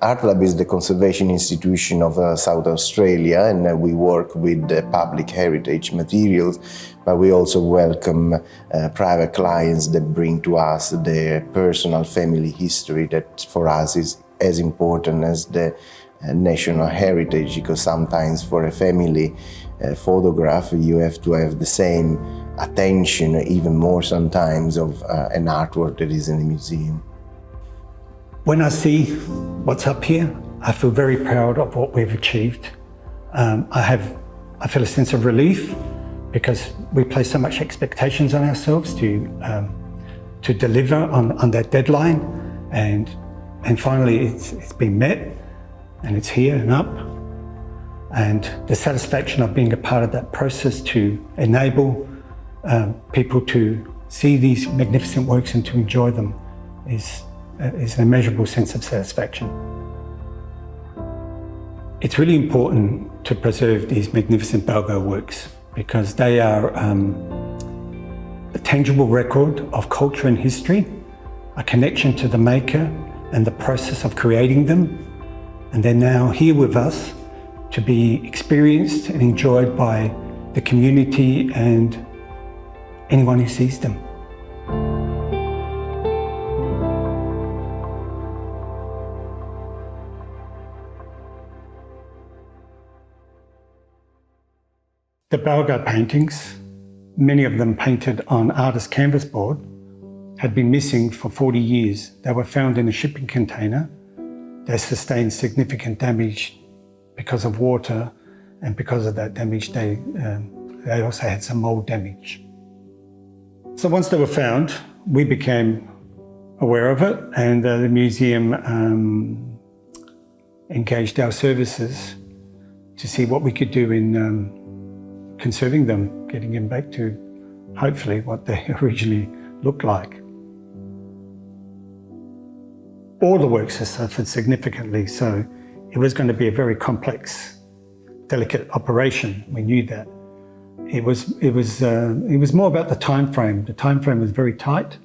Artlab is the conservation institution of South Australia, and we work with public heritage materials, but we also welcome private clients that bring to us their personal family history that for us is as important as the national heritage, because sometimes for a family photograph you have to have the same attention, even more sometimes, of an artwork that is in a museum. When I see what's up here, I feel very proud of what we've achieved. I feel a sense of relief because we place so much expectations on ourselves to deliver on that deadline, and finally it's been met, and it's here and up. And the satisfaction of being a part of that process to enable people to see these magnificent works and to enjoy them is an immeasurable sense of satisfaction. It's really important to preserve these magnificent Balgo works because they are a tangible record of culture and history, a connection to the maker and the process of creating them, and they're now here with us to be experienced and enjoyed by the community and anyone who sees them. The Balgo paintings, many of them painted on artist canvas board, had been missing for 40 years. They were found in a shipping container. They sustained significant damage because of water, and because of that damage they also had some mold damage. So once they were found, we became aware of it, and the museum engaged our services to see what we could do in conserving them, getting them back to hopefully what they originally looked like. All the works have suffered significantly, so it was going to be a very complex, delicate operation. We knew that. It was more about the time frame. The time frame was very tight,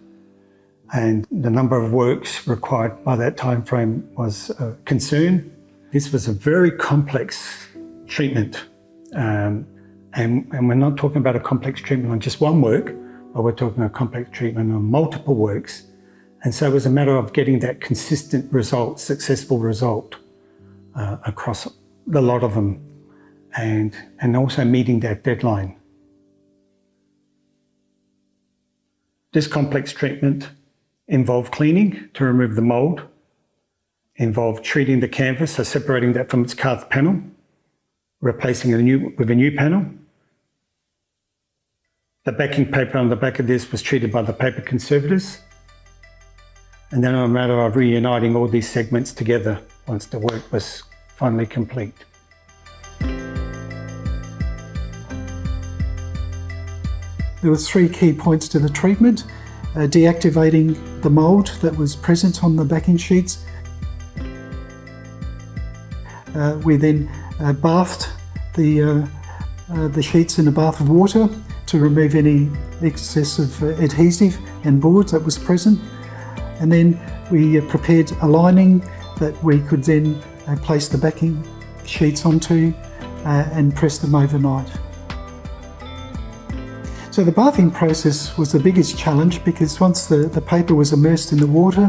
and the number of works required by that time frame was a concern. This was a very complex treatment. And we're not talking about a complex treatment on just one work, but we're talking a complex treatment on multiple works. And so it was a matter of getting that consistent result, successful result across a lot of them, and also meeting that deadline. This complex treatment involved cleaning to remove the mold, involved treating the canvas, so separating that from its carved panel, replacing it with a new panel. The backing paper on the back of this was treated by the paper conservators, and then a matter of reuniting all these segments together once the work was finally complete. There were three key points to the treatment: deactivating the mould that was present on the backing sheets. We then bathed the sheets in a bath of water to remove any excess of adhesive and board that was present. And then we prepared a lining that we could then place the backing sheets onto and press them overnight. So the bathing process was the biggest challenge, because once the paper was immersed in the water,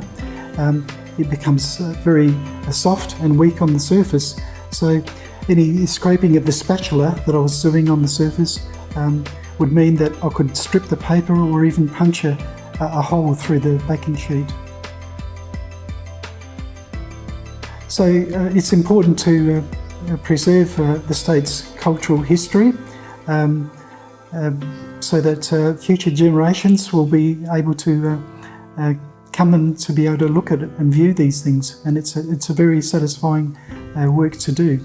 it becomes very soft and weak on the surface. So any scraping of the spatula that I was doing on the surface would mean that I could strip the paper or even puncture a hole through the backing sheet. So it's important to preserve the state's cultural history so that future generations will be able to come and to be able to look at it and view these things, and it's a very satisfying work to do.